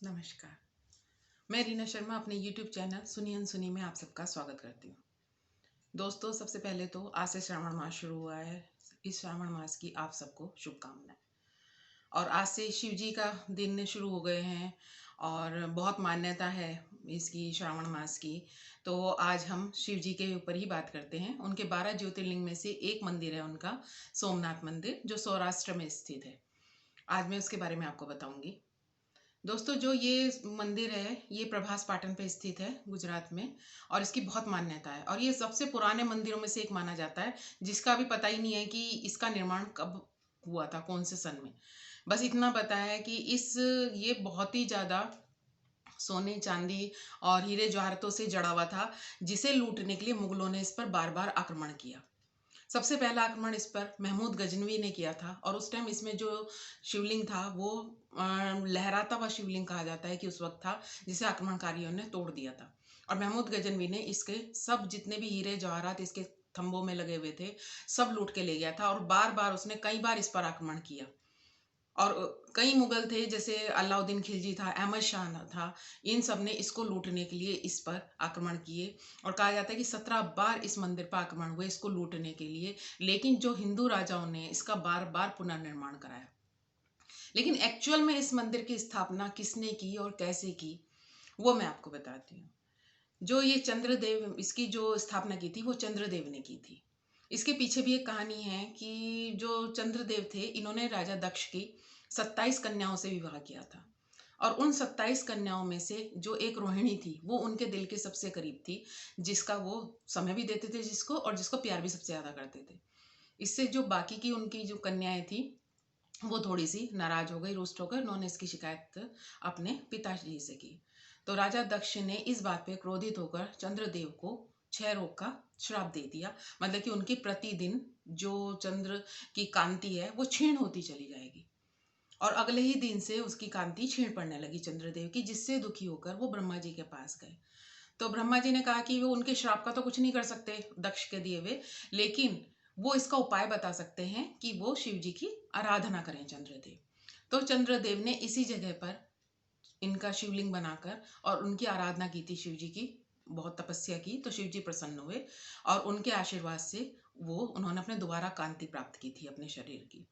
नमस्कार। मैं रीना शर्मा अपने YouTube चैनल सुनी अनसुनी में आप सबका स्वागत करती हूँ। दोस्तों, सबसे पहले तो आज से श्रावण मास शुरू हुआ है। इस श्रावण मास की आप सबको शुभकामनाएं। और आज से शिव जी का दिन शुरू हो गए हैं और बहुत मान्यता है इसकी, श्रावण मास की। तो आज हम शिव जी के ऊपर ही बात करते हैं। उनके 12 ज्योतिर्लिंग में से एक मंदिर है उनका, सोमनाथ मंदिर, जो सौराष्ट्र में स्थित है। आज मैं उसके बारे में आपको बताऊंगी। दोस्तों, जो ये मंदिर है ये प्रभास पाटन पे स्थित है, गुजरात में। और इसकी बहुत मान्यता है और ये सबसे पुराने मंदिरों में से एक माना जाता है, जिसका अभी पता ही नहीं है कि इसका निर्माण कब हुआ था, कौन से सन में। बस इतना पता है कि ये बहुत ही ज़्यादा सोने चांदी और हीरे जवाहरातों से जड़ा हुआ था, जिसे लूटने के लिए मुगलों ने इस पर बार बार आक्रमण किया। सबसे पहला आक्रमण इस पर महमूद गजनवी ने किया था और उस टाइम इसमें जो शिवलिंग था वो लहराता हुआ शिवलिंग कहा जाता है कि उस वक्त था, जिसे आक्रमणकारियों ने तोड़ दिया था। और महमूद गजनवी ने इसके सब जितने भी हीरे जवाहरात इसके थंबों में लगे हुए थे, सब लूट के ले गया था। और बार बार उसने कई बार इस पर आक्रमण किया। और कई मुगल थे, जैसे अलाउद्दीन खिलजी था, अहमद शाह था। इन सब ने इसको लूटने के लिए इस पर आक्रमण किए। और कहा जाता है कि 17 बार इस मंदिर पर आक्रमण हुए इसको लूटने के लिए। लेकिन जो हिंदू राजाओं ने इसका बार बार पुनर्निर्माण कराया। लेकिन एक्चुअल में इस मंदिर की स्थापना किसने की और कैसे की, वो मैं आपको बताती हूँ। जो ये चंद्रदेव, इसकी जो स्थापना की थी वो चंद्रदेव ने की थी। इसके पीछे भी एक कहानी है कि जो चंद्रदेव थे, इन्होंने राजा दक्ष की 27 कन्याओं से विवाह किया था। और उन 27 कन्याओं में से जो एक रोहिणी थी, वो उनके दिल के सबसे करीब थी, जिसका वो समय भी देते थे जिसको, और जिसको प्यार भी सबसे ज्यादा करते थे। इससे जो बाकी की उनकी जो कन्याएं थी, वो थोड़ी सी नाराज हो गई, रुष्ट होकर उन्होंने इसकी शिकायत अपने पिताजी से की। तो राजा दक्ष ने इस बात पे क्रोधित होकर चंद्रदेव को क्षय रोग का श्राप दे दिया। मतलब कि उनकी प्रतिदिन जो चंद्र की कांति है वो क्षीण होती चली जाएगी। और अगले ही दिन से उसकी कांति क्षीण पड़ने लगी चंद्रदेव की, जिससे दुखी होकर वो ब्रह्मा जी के पास गए। तो ब्रह्मा जी ने कहा कि वो उनके श्राप का तो कुछ नहीं कर सकते दक्ष के दिए हुए, लेकिन वो इसका उपाय बता सकते हैं कि वो शिव जी की आराधना करें, चंद्रदेव। तो चंद्रदेव ने इसी जगह पर इनका शिवलिंग बनाकर और उनकी आराधना की थी शिव जी की। बहुत तपस्या की तो शिव जी प्रसन्न हुए और उनके आशीर्वाद से वो उन्होंने अपने दोबारा कांति प्राप्त की थी अपने शरीर की।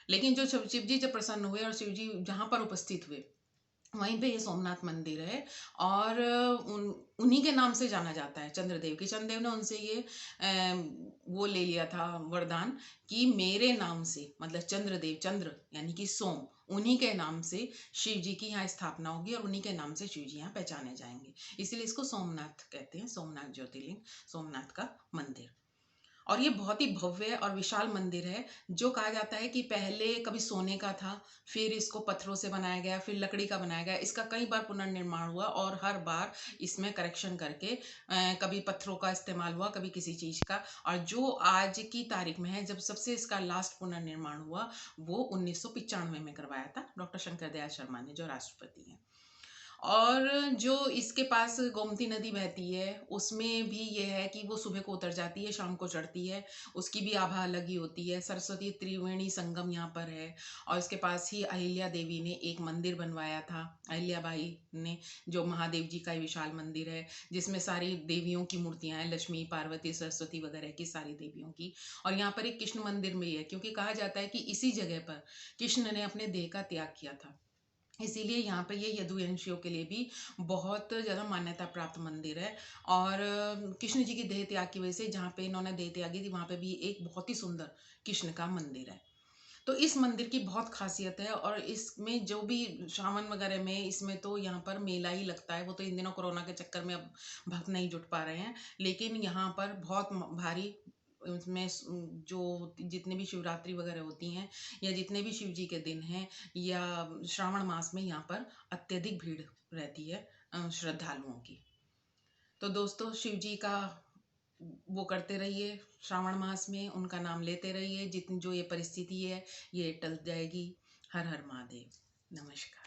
लेकिन जो शिव जी जब प्रसन्न हुए और शिव जी जहाँ पर उपस्थित हुए, वहीं पे ये सोमनाथ मंदिर है। और उन्हीं के नाम से जाना जाता है, चंद्रदेव की। चंद्रदेव ने उनसे ये वो ले लिया था वरदान कि मेरे नाम से, मतलब चंद्रदेव, चंद्र यानी कि सोम, उन्हीं के नाम से शिव जी की यहाँ स्थापना होगी और उन्हीं के नाम से शिव जी यहाँ पहचाने जाएंगे। इसलिए इसको सोमनाथ कहते हैं, सोमनाथ ज्योतिर्लिंग, सोमनाथ का मंदिर। और ये बहुत ही भव्य और विशाल मंदिर है। जो कहा जाता है कि पहले कभी सोने का था, फिर इसको पत्थरों से बनाया गया, फिर लकड़ी का बनाया गया। इसका कई बार पुनर्निर्माण हुआ और हर बार इसमें करेक्शन करके कभी पत्थरों का इस्तेमाल हुआ, कभी किसी चीज का। और जो आज की तारीख में है, जब सबसे इसका लास्ट पुनर्निर्माण हुआ, वो 1995 में करवाया था डॉक्टर शंकर दयाल शर्मा ने, जो राष्ट्रपति हैं। और जो इसके पास गोमती नदी बहती है, उसमें भी ये है कि वो सुबह को उतर जाती है, शाम को चढ़ती है। उसकी भी आभा अलग ही होती है। सरस्वती त्रिवेणी संगम यहाँ पर है। और इसके पास ही अहिल्या देवी ने एक मंदिर बनवाया था, अहिल्या बाई ने, जो महादेव जी का विशाल मंदिर है, जिसमें सारी देवियों की मूर्तियां हैं, लक्ष्मी, पार्वती, सरस्वती वगैरह की सारी देवियों की। और यहाँ पर एक कृष्ण मंदिर भी है, क्योंकि कहा जाता है कि इसी जगह पर कृष्ण ने अपने देह का त्याग किया था। इसीलिए यहाँ पे ये यदुवंशियों के लिए भी बहुत ज़्यादा मान्यता प्राप्त मंदिर है। और कृष्ण जी की देह त्याग की वजह से जहाँ पे इन्होंने देह त्यागी थी, वहाँ पे भी एक बहुत ही सुंदर कृष्ण का मंदिर है। तो इस मंदिर की बहुत खासियत है। और इसमें जो भी श्रावण वगैरह में, इसमें तो यहाँ पर मेला ही लगता है। वो तो इन दिनों कोरोना के चक्कर में अब भक्त नहीं जुट पा रहे हैं, लेकिन यहाँ पर बहुत भारी, उसमें जो जितने भी शिवरात्रि वगैरह होती हैं, या जितने भी शिव जी के दिन हैं, या श्रावण मास में यहाँ पर अत्यधिक भीड़ रहती है श्रद्धालुओं की। तो दोस्तों, शिव जी का वो करते रहिए, श्रावण मास में उनका नाम लेते रहिए। जितनी जो ये परिस्थिति है ये टल जाएगी। हर हर महादेव। नमस्कार।